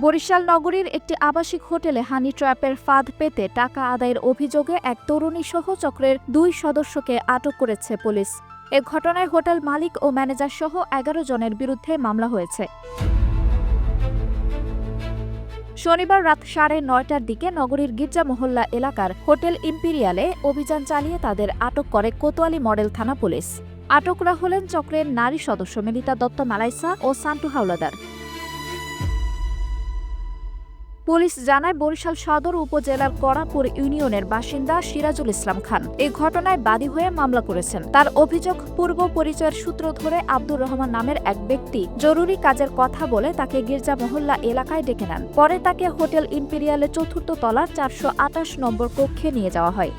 বরিশাল নগরীর একটি আবাসিক হোটেলে হানি ট্র্যাপের ফাঁদ পেতে টাকা আদায়ের অভিযোগে এক তরুণী সহ চক্রের 2 সদস্যকে আটক করেছে পুলিশ। এ ঘটনায় হোটেল মালিক ও ম্যানেজার সহ 11 জনের বিরুদ্ধে মামলা হয়েছে। শনিবার রাত 9:30টার দিকে নগরীর গির্জা মহল্লা এলাকার হোটেল ইম্পেরিয়ালে অভিযান চালিয়ে তাদের আটক করে কোতোয়ালি মডেল থানা পুলিশ। আটকরা হলেন চক্রের নারী সদস্য মেলিতা দত্ত মালাইসা ও সান্টু হাওলাদার। পুলিশ জানায়, বরিশাল সদর উপজেলার কড়াপুর ইউনিয়নের বাসিন্দা সিরাজুল ইসলাম খান এই ঘটনায় বাদী হয়ে মামলা করেছেন। তার অভিযোগ, পূর্ব পরিচয়ের সূত্র ধরে আব্দুর রহমান নামের এক ব্যক্তি জরুরি কাজের কথা বলে তাকে গির্জা মহল্লা এলাকায় ডেকে নেন। পরে তাকে হোটেল ইম্পেরিয়ালের 4র্থ তলার 428 নম্বর কক্ষে নিয়ে যাওয়া হয়।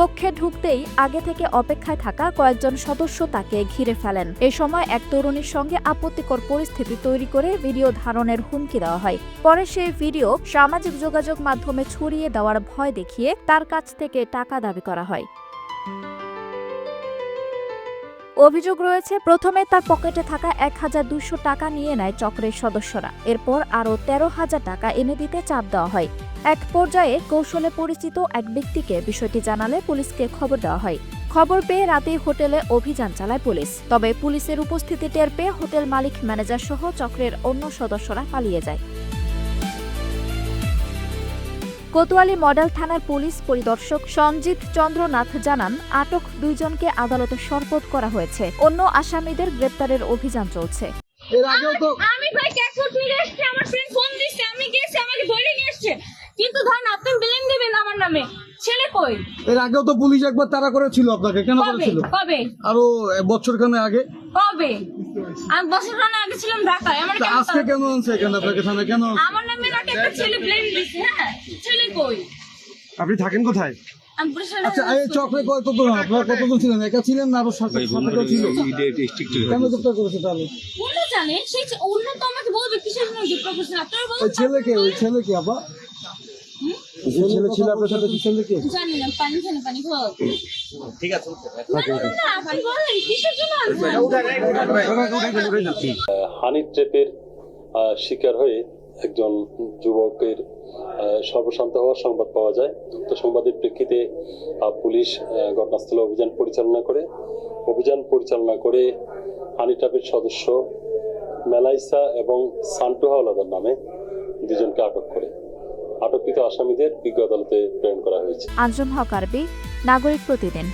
কক্ষে ঢুকতেই আগে থেকে অপেক্ষায় থাকা কয়েকজন সদস্য তাকে ঘিরে ফেলেন। এ সময় এক তরুণীর সঙ্গে আপত্তিকর পরিস্থিতি তৈরি করে ভিডিও ধারণের হুমকি দেওয়া হয়। পরে সেই ভিডিও সামাজিক যোগাযোগ মাধ্যমে ছড়িয়ে দেওয়ার ভয় দেখিয়ে তার কাছ থেকে টাকা দাবি করা হয়। অভিযোগ রয়েছে, প্রথমে তার পকেটে থাকা 1200 টাকা নিয়ে নেয় চক্রের সদস্যরা। এরপর আরও 13,000 টাকা এনে দিতে চাপ দেওয়া হয়। এক পর্যায়ে কৌশলে পরিচিত এক ব্যক্তিকে বিষয়টি জানালে পুলিশকে খবর দেওয়া হয়। খবর পেয়ে রাতেই হোটেলে অভিযান চালায় পুলিশ। তবে পুলিশের উপস্থিতি টের পেয়ে হোটেল মালিক, ম্যানেজার সহ চক্রের অন্য সদস্যরা পালিয়ে যায়। কোতোয়ালি মডেল থানার পুলিশ পরিদর্শক সঞ্জিত চন্দ্রনাথ জানান, আটক 2 জনকে আদালতে সোপর্দ করা হয়েছে। অন্য আসামিদের গ্রেপ্তারের অভিযান চলছে। এর আগেও তো আমি ভাই ক্যাশফুট ফিরে এসেছি, আমার ফ্রেন্ড ফোন দিচ্ছে, আমি গেছি, আমাকে ধরে নিয়ে এসেছে। কিন্তু ধরেন আপনি ব্লেম দিবেন আমার নামে, ছেলে কই? এর আগেও তো পুলিশ একবার তাড়া করেছিল আপনাকে, কেন কবে করেছিল? কবে আরো বছরখানেক আগে। কবে? আমি বছরখানেক আগে ছিলাম ঢাকায়। আমার তা আজকে কেন আনছে এখানে আপনাকে থানায় কেন? আমার নামে নাকি একটা ছেলে ব্লেম দিচ্ছে। হ্যাঁ, ছেলে কই? আপনি থাকেন কোথায়? আমি বরিশালে আচ্ছা, এই চক্রে কতজন আপনারা কতজন ছিলেন? একা ছিলেন না আরো সাথে কেউ ছিল? কেন গ্রেপ্তার করেছে তাহলে? উনি জানে, সেই অন্য তো আমাকে বলবে কিসের জন্য গ্রেপ্তার করছেন। আপনারা ওই বলুন ছেলেকে আপা যে ছেলে ছিল আপনার সাথে, কি ছেলেকে? জানি না, পানি খানে পানি খাওয়া। ঠিক আছে, না আপনি বলেন কিসের জন্য আনছেন? হানি ট্র্যাপের শিকার হয়ে একজন যুবকের সর্বশান্ত হওয়ার সংবাদ পাওয়া যায়। উক্ত সংবাদের প্রেক্ষিতে পুলিশ ঘটনাস্থলে অভিযান পরিচালনা করে হানি ট্র্যাপের সদস্য মেলাইসা এবং সান্টু হাওলাদার নামে 2 জনকে আটক করে আটককৃত আসামিদের বিজ্ঞ আদালতে প্রেরণ করা হয়েছে। আঞ্জুম হক আরবি, নাগরিক প্রতিদিন।